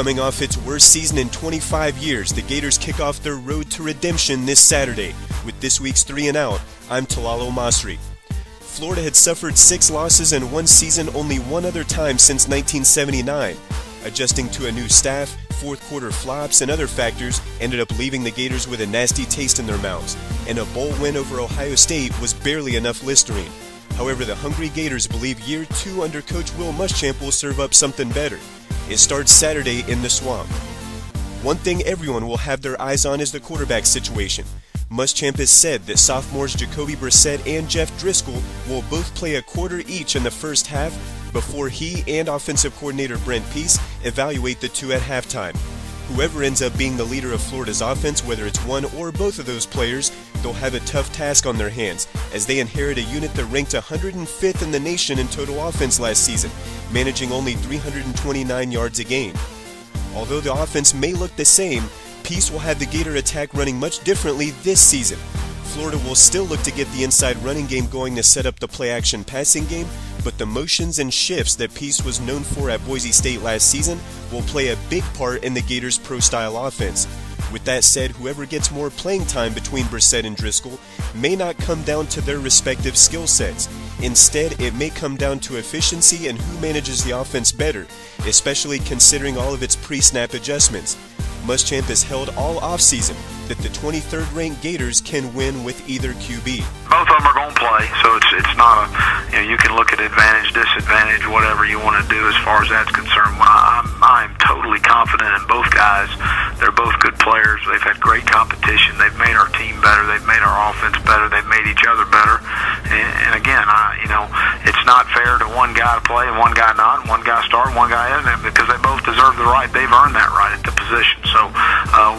Coming off its worst season in 25 years, the Gators kick off their road to redemption this Saturday. With this week's 3 and Out, I'm Talal Elmasry. Florida had suffered 6 losses in one season only one other time since 1979. Adjusting to a new staff, fourth quarter flops, and other factors ended up leaving the Gators with a nasty taste in their mouths, and a bowl win over Ohio State was barely enough Listerine. However, the hungry Gators believe year 2 under Coach Will Muschamp will serve up something better. It starts Saturday in the Swamp. One thing everyone will have their eyes on is the quarterback situation. Muschamp has said that sophomores Jacoby Brissett and Jeff Driscoll will both play a quarter each in the first half before he and offensive coordinator Brent Peace evaluate the two at halftime. Whoever ends up being the leader of Florida's offense, whether it's one or both of those players, they'll have a tough task on their hands as they inherit a unit that ranked 105th in the nation in total offense last season, managing only 329 yards a game. Although the offense may look the same, Peace will have the Gator attack running much differently this season. Florida will still look to get the inside running game going to set up the play-action passing game, but the motions and shifts that Peace was known for at Boise State last season will play a big part in the Gators' pro-style offense. With that said, whoever gets more playing time between Brissett and Driscoll may not come down to their respective skill sets. Instead, it may come down to efficiency and who manages the offense better, especially considering all of its pre-snap adjustments. Muschamp has held all offseason that the 23rd ranked Gators can win with either QB. Both of them are going to play, so it's not you can look at advantage, disadvantage, whatever you want to do as far as that's concerned. I'm totally confident in both guys. They're both good players. They've had great competition. They've made our team better. They've made our offense better. They've made each other better. And again, it's not fair to one guy to play and one guy not, and one guy start and one guy isn't, because they both deserve the right. They've earned that right at the position. So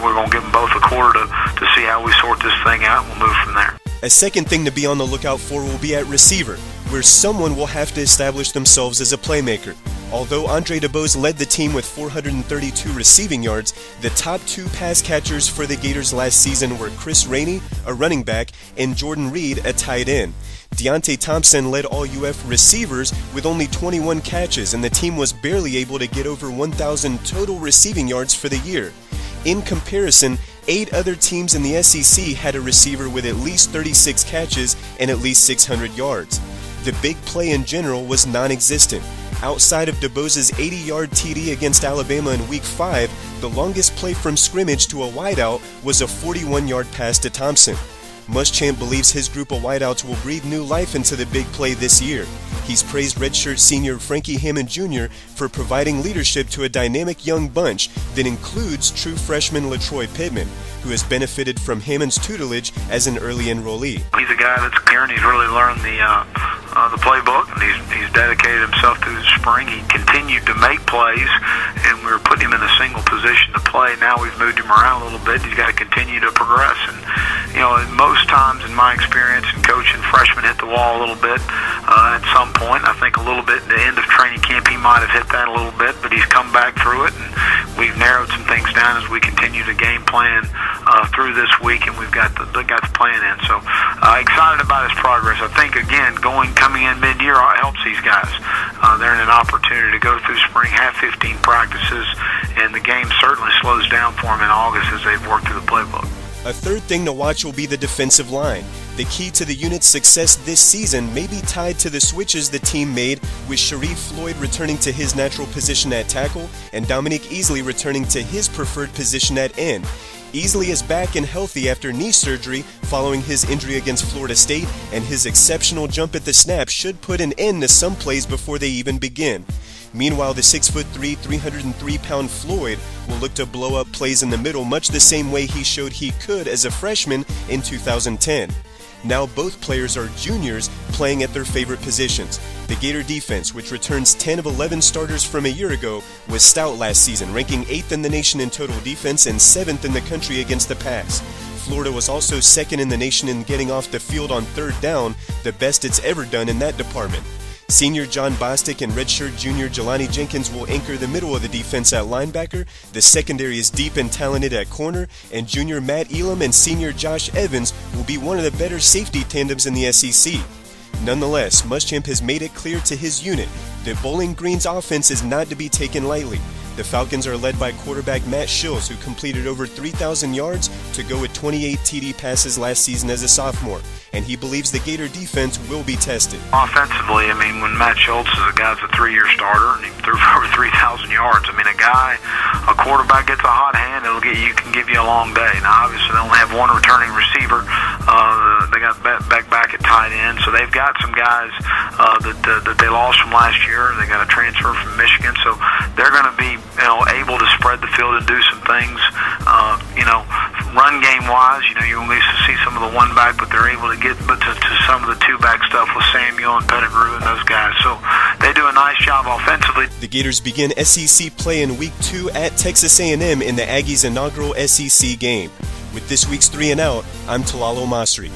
we're going to give them both a quarter to see how we sort this thing out, and we'll move from there. A second thing to be on the lookout for will be at receiver, where someone will have to establish themselves as a playmaker. Although Andre DeBose led the team with 432 receiving yards, the top 2 pass catchers for the Gators last season were Chris Rainey, a running back, and Jordan Reed, a tight end. Deontay Thompson led all UF receivers with only 21 catches, and the team was barely able to get over 1,000 total receiving yards for the year. In comparison, 8 other teams in the SEC had a receiver with at least 36 catches and at least 600 yards. The big play in general was non-existent. Outside of DeBose's 80-yard TD against Alabama in Week 5, the longest play from scrimmage to a wideout was a 41-yard pass to Thompson. Muschamp believes his group of wideouts will breathe new life into the big play this year. He's praised redshirt senior Frankie Hammond Jr. for providing leadership to a dynamic young bunch that includes true freshman LaTroy Pittman, who has benefited from Hammond's tutelage as an early enrollee. He's a guy that's here, and he's really learned the playbook, and he's dedicated himself through the spring. He continued to make plays, and we were putting him in a single position to play. Now we've moved him around a little bit. He's got to continue to progress, and most times in my experience in coaching, freshmen hit the wall a little bit at some point. I think a little bit at the end of training camp he might have hit that a little bit, but he's come back through it, and we've narrowed some things down as we continue to game plan through this week, and we've got the plan in. So excited about his progress. I think, again, coming in mid-year helps these guys. They're in an opportunity to go through spring, have 15 practices, and the game certainly slows down for them in August as they've worked through the playbook. A third thing to watch will be the defensive line. The key to the unit's success this season may be tied to the switches the team made, with Sharif Floyd returning to his natural position at tackle and Dominique Easley returning to his preferred position at end. Easley is back and healthy after knee surgery following his injury against Florida State, and his exceptional jump at the snap should put an end to some plays before they even begin. Meanwhile, the 6'3", 303-pound Floyd will look to blow up plays in the middle much the same way he showed he could as a freshman in 2010. Now both players are juniors playing at their favorite positions. The Gator defense, which returns 10 of 11 starters from a year ago, was stout last season, ranking 8th in the nation in total defense and 7th in the country against the pass. Florida was also 2nd in the nation in getting off the field on 3rd down, the best it's ever done in that department. Senior John Bostic and redshirt junior Jelani Jenkins will anchor the middle of the defense at linebacker. The secondary is deep and talented at corner, and junior Matt Elam and senior Josh Evans will be one of the better safety tandems in the SEC. Nonetheless, Muschamp has made it clear to his unit that Bowling Green's offense is not to be taken lightly. The Falcons are led by quarterback Matt Shills, who completed over 3,000 yards to go with 28 TD passes last season as a sophomore, and he believes the Gator defense will be tested. Offensively, I mean, when Matt Schultz is a guy's a 3-year starter and he threw for over 3,000 yards, I mean, a quarterback gets a hot hand, can give you a long day. Now, obviously, they only have one returning receiver. They got back at tight end, so they've got some guys that they lost from last year. They got a transfer from Michigan, so they're going to be able to spread the field and do some things. Run game wise, you at least see some of the one back, but they're able to get to some of the two back stuff with Samuel and Pettigrew and those guys. So they do a nice job offensively. The Gators begin SEC play in Week 2 at Texas A&M in the Aggies' inaugural SEC game. With this week's 3 and Out, I'm Talal Elmasry.